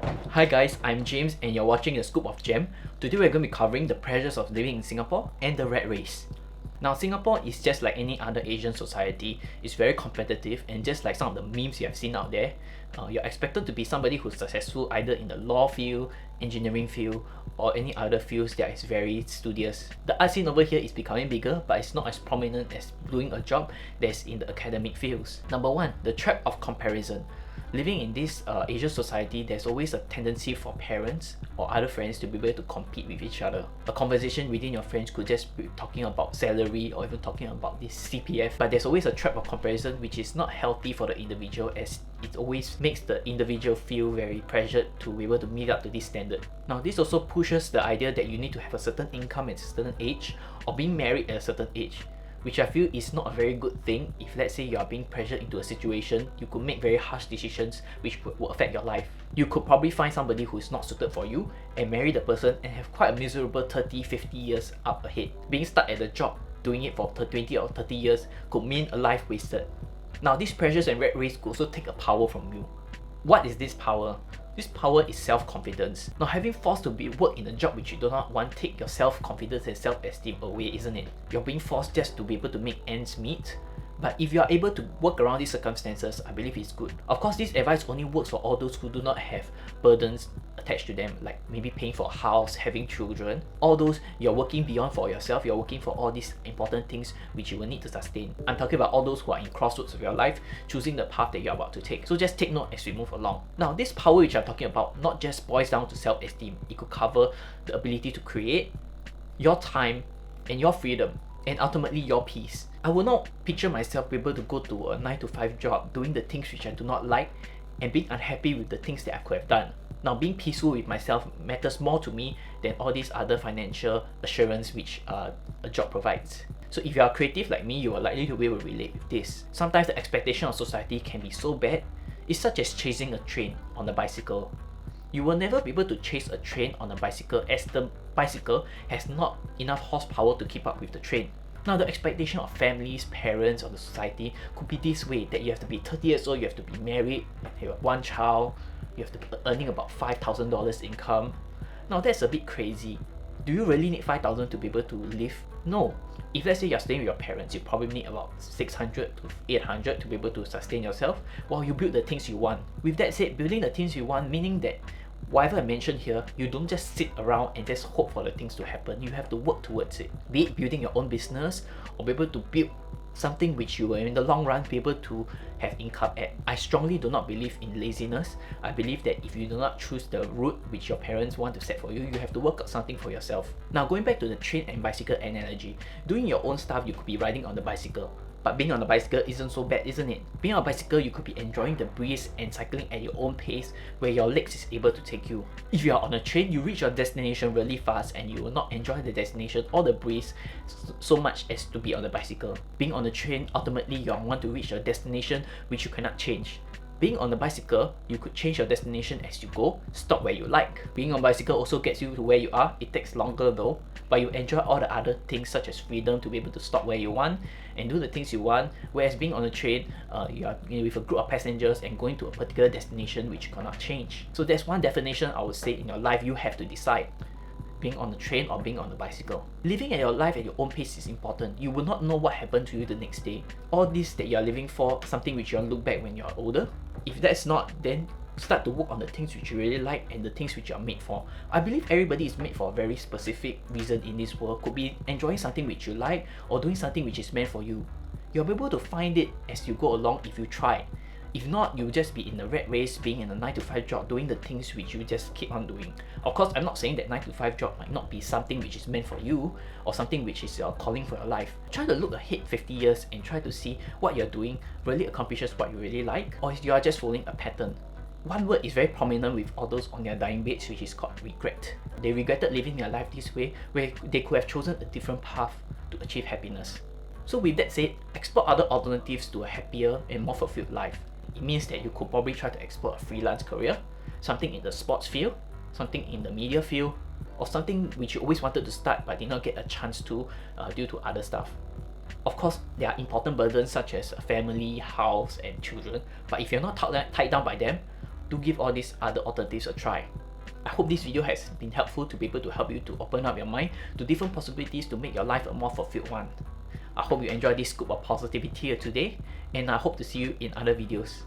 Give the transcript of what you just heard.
Hi guys, I'm James and you're watching the Scoop of Gem. Today we're going to be covering the pressures of living in Singapore and the rat race. Now Singapore is just like any other Asian society. It's very competitive, and just like some of the memes you have seen out there, you're expected to be somebody who's successful either in the law field, engineering field, or any other fields that is very studious. The art scene over here is becoming bigger, but it's not as prominent as doing a job that's in the academic fields. Number one, the trap of comparison. Living in this Asian society, there's always a tendency for parents or other friends to be able to compete with each other. A conversation within your friends could just be talking about salary or even talking about this CPF, but there's always a trap of comparison which is not healthy for the individual, as it always makes the individual feel very pressured to be able to meet up to this standard. Now this also pushes the idea that you need to have a certain income at a certain age or being married at a certain age, which I feel is not a very good thing. If let's say you are being pressured into a situation, you could make very harsh decisions which will affect your life. You could probably find somebody who is not suited for you and marry the person and have quite a miserable 30-50 years up ahead. Being stuck at a job, doing it for 20 or 30 years could mean a life wasted. Now these pressures and rat race could also take a power from you. What is this power? This power is self-confidence. Now having forced to work in a job which you do not want take your self-confidence and self-esteem away, isn't it? You're being forced just to be able to make ends meet. But if you are able to work around these circumstances, I believe it's good. Of course, this advice only works for all those who do not have burdens attached to them, like maybe paying for a house, having children. All those you're working beyond for yourself, you're working for all these important things which you will need to sustain. I'm talking about all those who are in crossroads of your life, choosing the path that you're about to take. So just take note as we move along. Now, this power which I'm talking about not just boils down to self-esteem. It could cover the ability to create, your time, and your freedom, and ultimately your peace. I will not picture myself able to go to a 9-to-5 job doing the things which I do not like and being unhappy with the things that I could have done. Now, being peaceful with myself matters more to me than all these other financial assurance which a job provides. So if you are creative like me, you are likely to be able to relate with this. Sometimes the expectation of society can be so bad. It's such as chasing a train on a bicycle. You will never be able to chase a train on a bicycle, as the bicycle has not enough horsepower to keep up with the train. Now the expectation of families, parents, or the society could be this way, that you have to be 30 years old, you have to be married, you have one child, you have to be earning about $5,000 income. Now that's a bit crazy. Do you really need 5,000 to be able to live? No. If let's say you're staying with your parents, you probably need about 600 to 800 to be able to sustain yourself while you build the things you want. With that said, building the things you want, meaning that whatever I mentioned here, you don't just sit around and just hope for the things to happen. You have to work towards it. Be it building your own business or be able to build something which you will in the long run be able to have income at. I strongly do not believe in laziness. I believe that if you do not choose the route which your parents want to set for you, you have to work out something for yourself. Now going back to the train and bicycle analogy, doing your own stuff, you could be riding on the bicycle. But being on a bicycle isn't so bad, isn't it? Being on a bicycle, you could be enjoying the breeze and cycling at your own pace where your legs is able to take you. If you are on a train, you reach your destination really fast and you will not enjoy the destination or the breeze so much as to be on the bicycle. Being on the train, ultimately you want to reach your destination which you cannot change. Being on a bicycle, you could change your destination as you go, stop where you like. Being on a bicycle also gets you to where you are. It takes longer though, but you enjoy all the other things such as freedom to be able to stop where you want and do the things you want. Whereas being on a train, you are with a group of passengers and going to a particular destination which you cannot change. So that's one definition I would say in your life you have to decide. Being on the train or being on the bicycle. Living at your life at your own pace is important. You will not know what happened to you the next day. All this that you are living for, something which you want to look back when you are older. If that's not, then start to work on the things which you really like and the things which you are made for. I believe everybody is made for a very specific reason in this world. Could be enjoying something which you like or doing something which is meant for you. You'll be able to find it as you go along if you try. If not, you'll just be in the rat race, being in a 9-to-5 job, doing the things which you just keep on doing. Of course, I'm not saying that 9-to-5 job might not be something which is meant for you or something which is your calling for your life. Try to look ahead 50 years and try to see what you're doing really accomplishes what you really like, or if you are just following a pattern. One word is very prominent with all those on their dying beds, which is called regret. They regretted living their life this way, where they could have chosen a different path to achieve happiness. So with that said, explore other alternatives to a happier and more fulfilled life. It means that you could probably try to explore a freelance career, something in the sports field, something in the media field, or something which you always wanted to start but did not get a chance to due to other stuff. Of course, there are important burdens such as a family, house, and children, but if you're not tied down by them, do give all these other alternatives a try. I hope this video has been helpful to be able to help you to open up your mind to different possibilities to make your life a more fulfilled one. I hope you enjoyed this scoop of positivity here today, and I hope to see you in other videos.